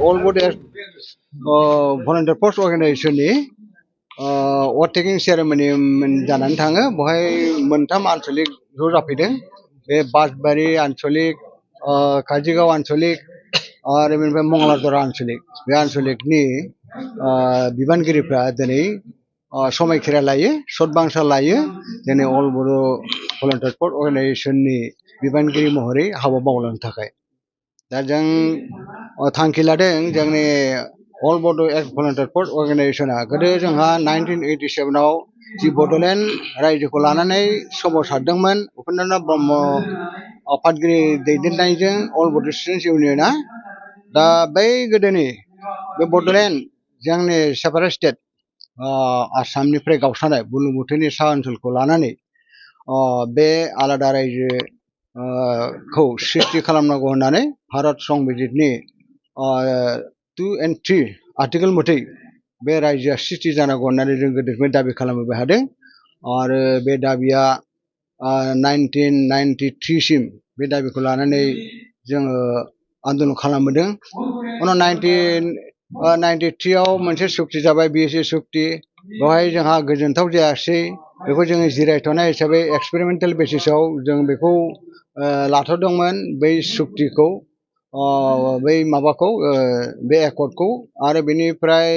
अल बडि volunteer फर्स अर्गानाइजेसननि अभारटेकिं ceremony जानानै थाङो बेवहाय मोनथाम आन्चलिक ज' जाफैदों बे बासबारि आन्चलिक काजिगाव आन्चलिक आरो बेनिफ्राय मंगलाजरा आन्चलिक बे आन्चलिकनि बिबानगिरिफ्रा दिनै समायखिरा लायो सतबांसा लायो दिनै अल बड' भलन्टियार फर्स अर्गानाइजेसननि बिबानगिरि महरै हाबा मावलांनो थाखाय दा जों थांखि लादों जोंनि अल बड' एक्ट भलन्टियार फर्स अर्गानाइजेसना गोदो जोंहा 1987आव जि बड'लेण्ड रायजोखौ लानानै सोमावसारदोंमोन उपेन्द्रनाथ ब्रह्म आफादगिरि दैदेननायजों अल बड' स्टुडेन्टस इउनियना दा बै गोदोनि बे बड'लेण्ड जोंनि सेपारेट स्टेट आसामनिफ्राय गावस्रानाय बुरलुंबुथुरनि सा ओनसोलखौ लानानै बे आलादा रायजो खौ सृष्टि खालामनांगौ होननानै भारत संबिजितनि 2 and 3 आर्टिकेल मथै बे रायजोआ सृष्टि जानांगौ होननानै जों गोदोनिफ्राय दाबि खालामबोबाय थादों आरो बे दाबिया 1993 सिम बे दाबिखौ लानानै जोङो आन्दलन खालामबोदों उनाव 1993 आव मोनसे सुक्ति जाबाय बिएसि सुक्ति बेवहाय जोंहा गोजोनथाव जायासै बेखौ जोङो जिरायथ'नाय हिसाबै एक्सपेरिमेन्टेल बेसिसआव जों बेखौ लाथ'दोंमोन बै सुक्तिखौ बै माबाखौ बे एकर्डखौ आरो बेनिफ्राय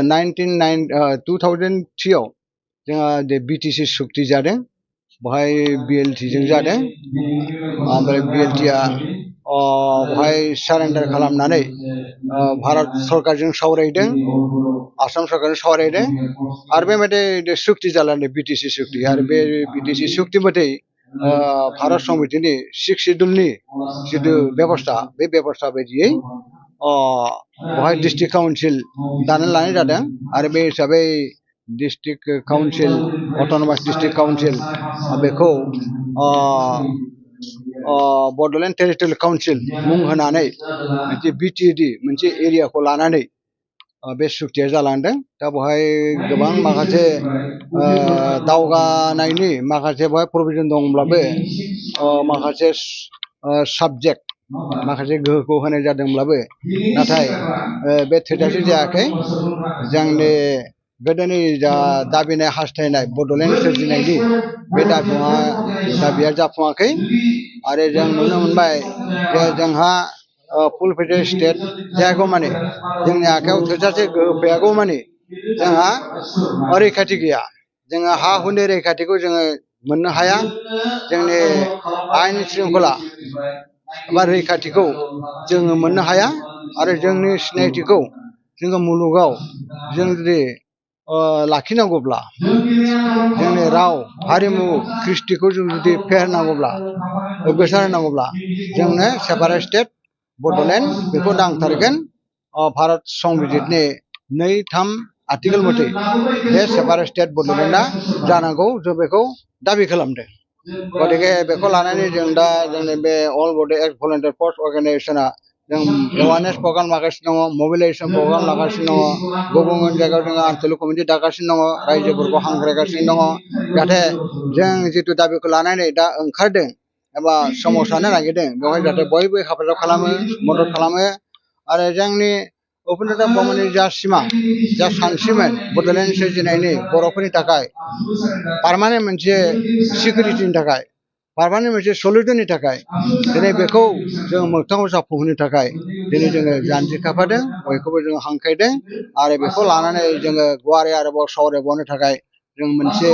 2003 आव जोंहा बिटिसि सुक्ति जादों बेवहाय बिएलटिजों जादों ओमफ्राय बिएलटिआ बेवहाय सारेन्डार खालामनानै भारत सरकारजों सावरायदों आसाम सरकारजों सावरायदों आरो बेबायदि सुक्ति जालांदों बिटिसि सुक्ति आरो बे बिटिसि सुक्ति मथै भारत संबिजितनि 6 शिड्युलनि जिथु बेबस्था बे बेबस्था बायदियै बेवहाय डिस्ट्रिक्ट काउन्सिल दानानै लानाय जादों आरो बे हिसाबै district council autonomous district council बेखौ बड'लेण्ड टेरिटरियेल काउन्सिल मुं होनानै मोनसे बिटिएडि मोनसे एरियाखौ लानानै बे सुक्तिया जालांदों दा बेवहाय गोबां माखासे दावगानायनि माखासे बेवहाय प्रभिजन दंब्लाबो माखासे साबजेक्ट माखासे गोहोखौ होनाय जादोंब्लाबो नाथाय बे थोजासे जायाखै जोंनि गोदोनि जा दाबिनाय हास्थायनाय बड'लेण्ड सोरजिनायनि बे दाबिया जाफुङाखै आरो जों नुनो मोनबाय जे जोंहा फुल फेडेरेल स्टेट जायागौमानि जोंनि आखायाव थोजासे गोहो फैयागौमानि जोंहा रैखाथि गैया जोङो हा हुनि रैखाथिखौ जोङो मोननो हाया जोंनि आयेन श्रृंखला बा रैखाथिखौ जोङो मोननो हाया आरो जोंनि सिनायथिखौ जोङो मुलुगाव जों जुदि लाखिनांगौब्ला जोंनि राव हारिमु कृष्टिखौ जों जुदि फेहेरनांगौब्ला गोसारहोनांगौब्ला जोंनो सेपारेट स्टेट बड'लेण्ड बेखौ नांथारगोन भारत संबिजितनि 2-3 आर्टिकेल मथै बे सेपारेट स्टेट बड'लेण्डआ जानांगौ जों बेखौ दाबि खालामदों गतिके बेखौ लानानै जों दा जोंनि बे अल बड' एक्ट भलन्टियार फर्स अर्गानाइजेसना जों एवारनेस प्रग्राम लागासिनो दङ मबिलाइजेसन प्रग्राम लागासिनो दङ गुबुन गुबुन जायगायाव जोङो आन्चलिक कमिटि दागासिनो दङ रायजोफोरखौ हांख्रायगासिनो दङ जाहाथे जों जिथु दाबिखौ लानानै दा ओंखारदों एबा सोमावसारनो नागिरदों बेवहाय जाहाथे बयबो हेफाजाब खालामो मदद खालामो आरो जोंनि उपेन्द्रनाथ ब्रह्मनि जा सिमां जा सानस्रिमोन बड'लेण्ड सोरजिनायनि बर'फोरनि थाखाय पारमानेन्ट मोनसे सिकिउरिटिनि थाखाय पारमानेन्ट मोनसे सलिउसननि थाखाय दिनै बेखौ जों मोगथाङाव जाफुंहोनो थाखाय दिनै जोङो जानजि खाफ्रादों बयखौबो जोङो हांख्रायदों आरो बेखौ लानानै जोङो गुवारै आरोबाव सावरायबावनो थाखाय जों मोनसे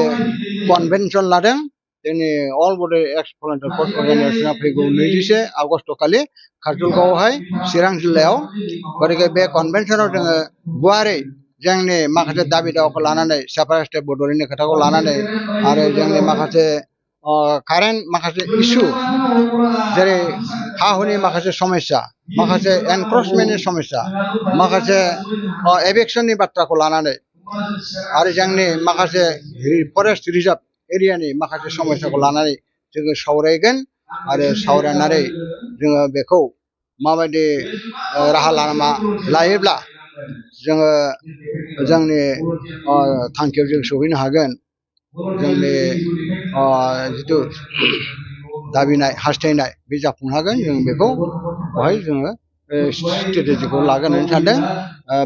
कनभेनसन लादों जोंनि अल बड' एक्ट भलन्टियार फर्स अर्गानाइजेसना फैगौ 21 आगस्ट खालि काजलगावआवहाय चिरां जिल्लायाव गतिके बे कनभेनसनाव जोङो गुवारै जोंनि माखासे दाबि दावाखौ लानानै सेपारेट स्टेट बड'लेण्डनि खोथाखौ लानानै आरो जोंनि माखासे कारेन्ट माखासे इस्यु जेरै हा हुनि माखासे समस्या माखासे एनक्रचमेन्टनि समस्या माखासे एभिक्सननि बाथ्राखौ लानानै आरो जोंनि माखासे फरेस्ट रिजार्भ एरियानि माखासे समस्याखौ लानानै जोङो सावरायगोन आरो सावरायनानै जोङो बेखौ माबायदि राहा लामा लायोब्ला जोङो जोंनि थांखियाव जों सहैनो हागोन जोंनि जिथु दाबिनाय हास्थायनाय बे जाफुंनो हागोन जों बेखौ बेवहाय जोङो स्ट्रेटेजिखौ लागोन होननानै सानदों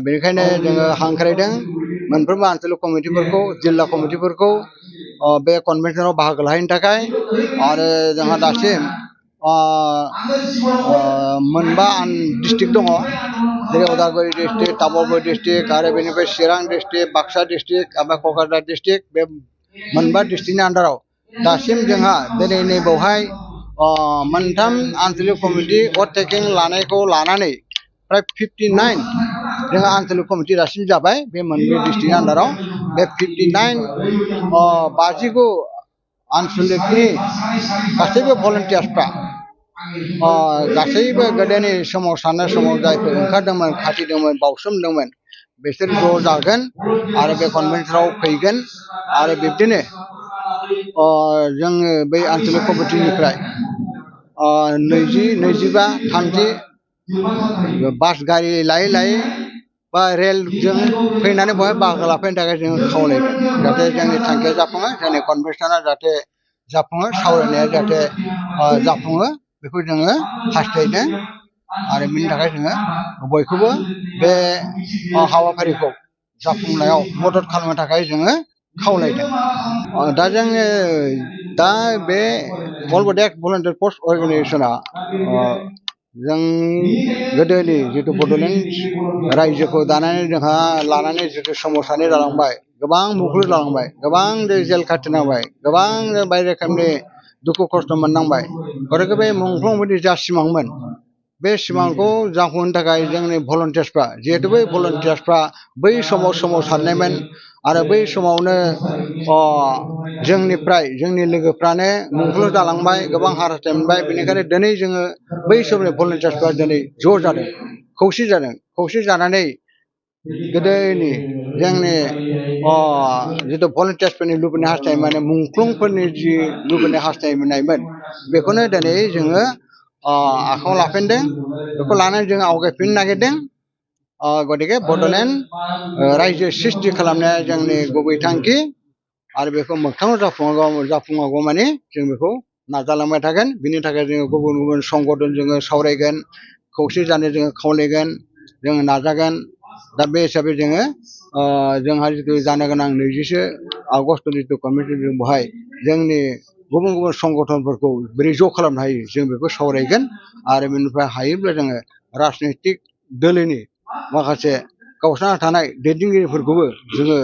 बेनिखायनो जोङो हांख्रायदों मोनफ्रोमबो आनसलिक कमिटिफोरखौ जिल्ला कमिटिफोरखौ बे कनभेनसनाव बाहागो लाहैनो थाखाय आरो जोंहा दासिम मोनबा डिस्ट्रिक्ट दङ जेरै उदालगुरि डिस्ट्रिक्ट तामुलपुर डिस्ट्रिक्ट आरो बेनिफ्राय चिरां डिस्ट्रिक्ट बाक्सा डिस्ट्रिक्ट ओमफ्राय क'क्राझार डिस्ट्रिक्ट बे मोनबा डिस्ट्रिक्टनि आन्दाराव दासिम जोंहा दिनै नैबावहाय मोनथाम आनसलिक कमिटि अभारटेकिं लानायखौ लानानै प्राय 59 जोंहा आनसलिक कमिटि दासिम जाबाय बे मोनब्रै डिस्ट्रिक्टनि आन्दाराव बे 59 59 आनसलिकनि गासैबो भलन्टियार्सफ्रा गासैबो गोदोनि सोमावसारनाय समाव जायफोर ओंखारदोंमोन खाथिदोंमोन बावसोमदोंमोन बिसोर ज' जागोन आरो बे कनभेनसनाव फैगोन आरो बिब्दिनो जोङो बै आनसलिक कमिटिनिफ्राय 20, 25, 30 बास गारि लायै लायै बा रेलजों फैनानै बेवहाय बाहागो लाफैनो थाखाय जोङो खावलायदों जाहाथे जोंनि थांखिया जाफुङो जोंनि कनभेनसना जाहाथे जाफुङो सावरायनाया जाहाथे जाफुङो बेखौ जोङो हास्थायदों आरो बिनि थाखाय जोङो बयखौबो बे हाबाफारिखौ जाफुंनायाव मदद खालामनो थाखाय जोङो खावलायदों दा जोङो दा बे अल बड'लेण्ड भलन्टियार फर्स अर्गेनाइजेसना जों गोदोनि जिथु बड'लेण्ड रायजोखौ दानानै जोंहा लानानै जिथु सोमावसारनाय जालांबाय गोबां मुंख्लं जालांबाय गोबां जेल खाथिनांबाय गोबां बायदि रोखोमनि दुखु खस्थ' मोननांबाय गतिके बे मुंख्लंबायदि जा सिमांमोन बे सिमांखौ जाफुंहोनो थाखाय जोंनि भलन्टियार्सफ्रा जिहेतु बै भलन्टियार्सफ्रा बै समाव सोमावसारनायमोन आरो बै समावनो जोंनिफ्राय जोंनि लोगोफ्रानो मुंख्लं जालांबाय गोबां हारासमेन्ट मोनबाय बेनिखायनो दिनै जोङो बै समनि भलन्टियार्सफ्रा दिनै ज' जादों खौसे जानानै गोदोनि जोंनि जिथु भलन्टियार्सफोरनि लुबैनाय हास्थायनाय माने मुंख्लंफोरनि जि लुबैनाय हास्थायनायमोन बेखौनो दिनै जोङो आखायाव लाफिनदों बेखौ लानानै जोङो आवगायफिननो नागिरदों गतिके बड'लेण्ड रायजो सृष्टि खालामनाया जोंनि गुबै थांखि आरो बेखौ मोगथाङाव जाफुङागौ माने जों बेखौ नाजालांबाय थागोन बिनि थाखाय जोङो गुबुन गुबुन संगठन जोङो सावरायगोन खौसे जानो जोङो खावलायगोन जोङो नाजागोन दा बे हिसाबै जोङो जोंहा जिथु जानो गोनां 20 आगस्ट जिथु कमिटि जों बेवहाय जोंनि गुबुन गुबुन संगठनफोरखौ बोरै ज' खालामनो हायो जों बेखौ सावरायगोन आरो बेनिफ्राय हायोब्ला जोङो राजनैतिक दोलोनि माखासे गावस्राना थानाय दैदेनगिरिफोरखौबो जोङो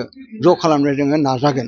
ज' खालामनो जोङो नाजागोन